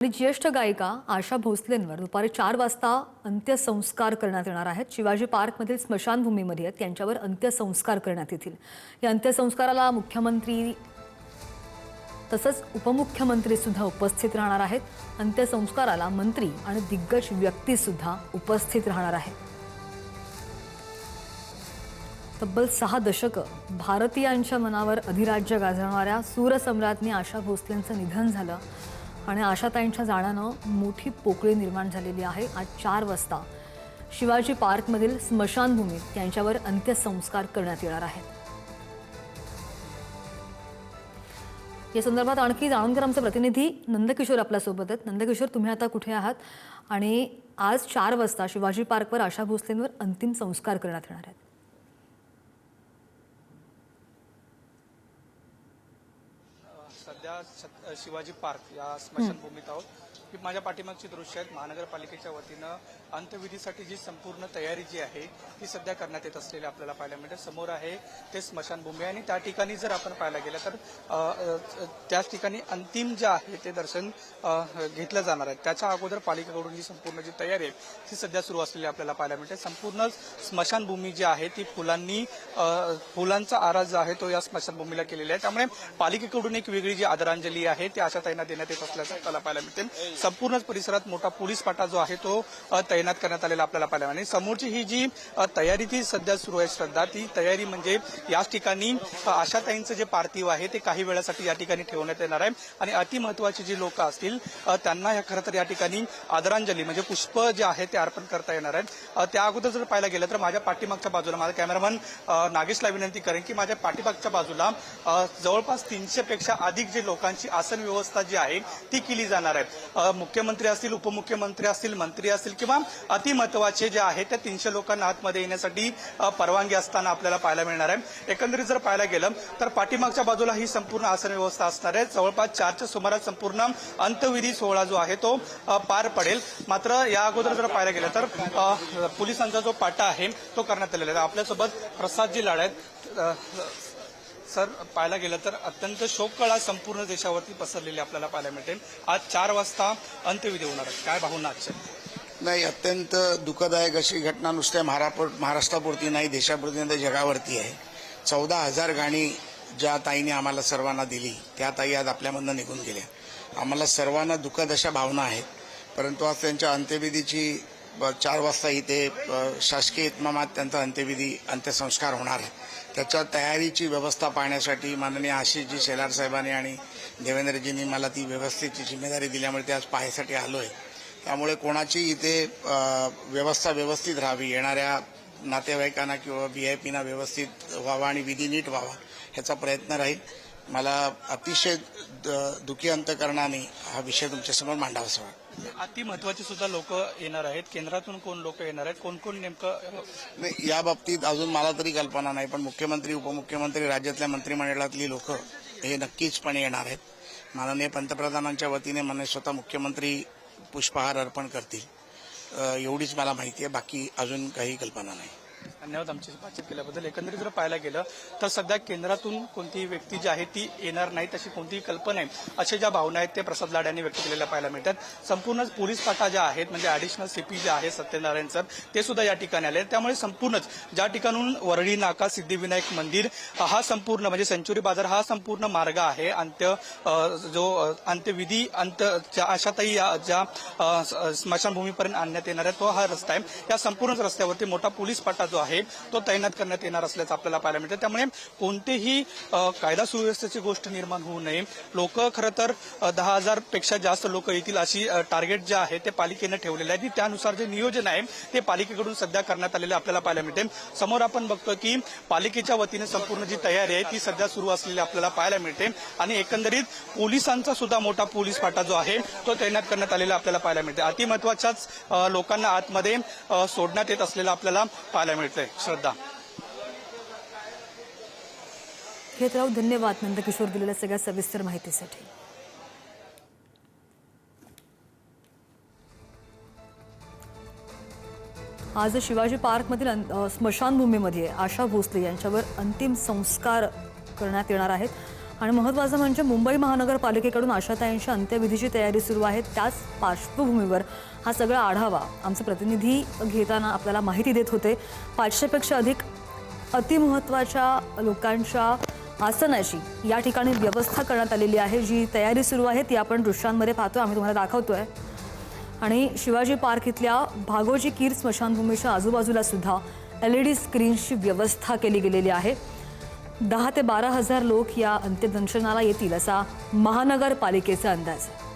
आणि ज्येष्ठ गायिका आशा भोसलेंवर दुपारी 4 वाजता अंत्यसंस्कार करण्यात येणार आहेत. शिवाजी पार्कमधील स्मशानभूमीमध्ये त्यांच्यावर अंत्यसंस्कार करण्यात येतील. या अंत्यसंस्काराला मुख्यमंत्री तसंच उपमुख्यमंत्री सुद्धा उपस्थित राहणार आहेत. अंत्यसंस्काराला मंत्री आणि दिग्गज व्यक्ती सुद्धा उपस्थित राहणार आहेत. तब्बल 6 दशकं भारतीयांच्या मनावर अधिराज्य गाजवणाऱ्या सूरसम्राज्ञी आशा भोसलेंचं निधन झालं आणि आशाताईंच्या जाण्यानं मोठी पोकळी निर्माण झालेली आहे. आज 4 वाजता शिवाजी पार्कमधील स्मशानभूमीत त्यांच्यावर अंत्यसंस्कार करण्यात येणार आहेत. या संदर्भात आणखी जाणून घेणार आमचे प्रतिनिधी नंदकिशोर आपल्यासोबत आहेत. नंदकिशोर, तुम्ही आता कुठे आहात आणि आज 4 वाजता शिवाजी पार्कवर आशा भोसलेंवर अंतिम संस्कार करण्यात येणार आहेत? सध्या शिवाजी पार्क या स्मशानभूमीत आहोत. ही माझ्या पाठीमागची दृश्य आहेत. महानगरपालिकेच्या वतीनं अंत्यविधीसाठी जी संपूर्ण तयारी जी आहे ती सध्या करण्यात येत असलेली आपल्याला पाहायला मिळते. समोर आहे ते स्मशानभूमी आणि त्या ठिकाणी जर आपण पाहायला गेलं तर त्याच ठिकाणी अंतिम जे आहे ते दर्शन घेतलं जाणार आहे. त्याच्या अगोदर पालिकेकडून ही संपूर्ण जी तयारी आहे ती सध्या सुरू असलेली आपल्याला पाहायला मिळते. संपूर्ण स्मशानभूमी जी आहे ती फुलांचा आरास जो आहे तो या स्मशानभूमीला केलेला आहे. त्यामुळे पालिकेकडून एक वेगळी जी आदरांजली आहे ती आशाताईंना देण्यात येत असल्याचं आपल्याला पाहायला मिळते. संपूर्णच परिसरात मोठा पोलीस पाटा जो आहे तो तैनात करण्यात आलेला आपल्याला पाहायला मिळेल. समोरची ही जी तयारी ती सध्या सुरू आहे श्रद्धा, ती तयारी म्हणजे याच ठिकाणी आशाताईंचं जे पार्थिव आहे ते काही वेळासाठी या ठिकाणी ठेवण्यात येणार आहे आणि अतिमहत्वाची जी लोक असतील त्यांना खरं तर या ठिकाणी आदरांजली म्हणजे पुष्प जे आहे ते अर्पण करता येणार आहे. त्या अगोदर जर पाहायला गेलं तर माझ्या पाठीमागच्या बाजूला माझा कॅमेरामन नागेशला विनंती करेन की माझ्या पाठीमागच्या बाजूला जवळपास 300 पेक्षा अधिक जे लोकांची आसन व्यवस्था जी आहे ती केली जाणार आहे. मुख्यमंत्री असतील, उपमुख्यमंत्री असतील, मंत्री असतील किंवा अतिमहत्वाचे जे आहे त्या 300 लोकांना आतमध्ये येण्यासाठी परवानगी असताना आपल्याला पाहायला मिळणार आहे. एकंदरीत जर पाहायला गेलं तर पाठीमागच्या बाजूला ही संपूर्ण आसन व्यवस्था असणार आहे. जवळपास 4च्या सुमारास संपूर्ण अंत्यविधी सोहळा जो आहे तो पार पडेल. मात्र या अगोदर जर पाहायला गेलं तर पोलिसांचा जो पाटा आहे तो करण्यात आलेला आहे. आपल्यासोबत प्रसादजी लाड आहेत. सर, पाहायला गेलं तर अत्यंत शोककळा संपूर्ण देशावरती पसरलेली आपल्याला पाहायला मिळते. आज 4 वाजता अंत्यविधी होणार आहे. काय भावना आजच्या? नाही, अत्यंत दुःखदायक अशी घटना नुसत्या महाराष्ट्रापुरती नाही, देशापुरती नाही, जगावरती आहे. 14,000 गाणी ज्या ताईने आम्हाला सर्वांना दिली त्या ताई आज आपल्यामधनं निघून गेल्या. आम्हाला सर्वांना दुःखद अशा भावना आहेत. परंतु आज त्यांच्या अंत्यविधीची 4 वाजता इथे शासकीय इतमामात त्यांचा अंत्यसंस्कार होणार आहे. त्याच्या तयारीची व्यवस्था पाहण्यासाठी माननीय आशिषजी शेलार साहेबांनी आणि देवेंद्रजींनी मला ती व्यवस्थेची जिम्मेदारी दिल्यामुळे ते आज पाहायसाठी आलोय. त्यामुळे कोणाची इथे व्यवस्था व्यवस्थित राहावी, येणाऱ्या नातेवाईकांना किंवा VIPना व्यवस्थित व्हावा आणि विधी नीट व्हावा ह्याचा प्रयत्न राहील. मला अतिशय दुःखी अंतकरणाने हा विषय तुमच्यासमोर मांडावासा वाटतो. अति महत्वाची सुद्धा लोक येणार आहेत. केंद्रातून कोण लोक येणार आहेत, कोण कोण नेमकं नाही, या बाबतीत अजून मला तरी कल्पना नाही. पण मुख्यमंत्री, उपमुख्यमंत्री, राज्यातल्या मंत्रिमंडळातली लोक हे नक्कीचपणे येणार आहेत. माननीय पंतप्रधानांच्या वतीने माननीय स्वतः मुख्यमंत्री पुष्पहार अर्पण करतील एवढीच मला माहिती आहे. बाकी अजून काही कल्पना नाही. धन्यवाद आमची बातचीत केल्याबद्दल. एकंदरीत जर पाहायला गेलं तर सध्या केंद्रातून कोणतीही व्यक्ती जी आहे ती येणार नाही, तशी कोणतीही कल्पना आहे अशा ज्या भावना आहेत ते प्रसाद लाड यांनी व्यक्त केलेल्या पाहायला मिळतात. संपूर्णच पोलीस पाटा ज्या आहेत म्हणजे ॲडिशनल CP जे आहे सत्यनारायण सर ते सुद्धा या ठिकाणी आले. त्यामुळे संपूर्णच ज्या ठिकाणून वरळी नाका, सिद्धिविनायक मंदिर हा संपूर्ण म्हणजे सेंचुरी बाजार हा संपूर्ण मार्ग आहे. अंत्यविधी आशाताई ज्या स्मशानभूमीपर्यंत आणण्यात येणार आहे तो हा रस्ता आहे. या संपूर्ण रस्त्यावरती मोठा पोलीस पाटा जो आहे तो तैनात करण्यात येणार असल्याचं आपल्याला पाहायला मिळतं. त्यामुळे कोणतेही कायदा सुव्यवस्थेची गोष्ट निर्माण होऊ नये. लोक खरं तर 10,000 पेक्षा जास्त लोक येतील अशी टार्गेट जे आहे ते पालिकेनं ठेवलेलं आहे. त्यानुसार जे नियोजन आहे ते पालिकेकडून सध्या करण्यात आलेलं आपल्याला पाहायला मिळते. समोर आपण बघतो की पालिकेच्या वतीने संपूर्ण जी तयारी आहे ती सध्या सुरू असलेली आपल्याला पाहायला मिळते आणि एकंदरीत पोलिसांचा सुद्धा मोठा पोलीस पाटा जो आहे तो तैनात करण्यात आलेला आपल्याला पाहायला मिळते. अतिमहत्वाच्याच लोकांना आतमध्ये सोडण्यात येत असलेलं आपल्याला पाहायला मिळतंय. श्रद्धा, घेत राहू. धन्यवाद नंदकिशोर दिलेल्या सगळ्या सविस्तर माहितीसाठी. आज शिवाजी पार्कमधील स्मशानभूमीमध्ये आशा भोसले यांच्यावर अंतिम संस्कार करण्यात येणार आहेत आणि महत्त्वाचं म्हणजे मुंबई महानगरपालिकेकडून आशाताईंच्या अंत्यविधीची तयारी सुरू आहे. त्याच पार्श्वभूमीवर हा सगळा आढावा आमचे प्रतिनिधी घेताना आपल्याला माहिती देत होते. 500पेक्षा अधिक अतिमहत्त्वाच्या लोकांच्या आसनाची या ठिकाणी व्यवस्था करण्यात आलेली आहे. जी तयारी सुरू आहे ती आपण दृश्यांमध्ये पाहतो, आम्ही तुम्हाला दाखवतोय. आणि शिवाजी पार्क इथल्या भागोजी कीर स्मशानभूमीच्या आजूबाजूला सुद्धा LED स्क्रीन्सची व्यवस्था केली गेलेली आहे. 10 ते 12 हजार लोक या अंत्यदर्शनाला येतील असा महानगरपालिकेचा अंदाज आहे.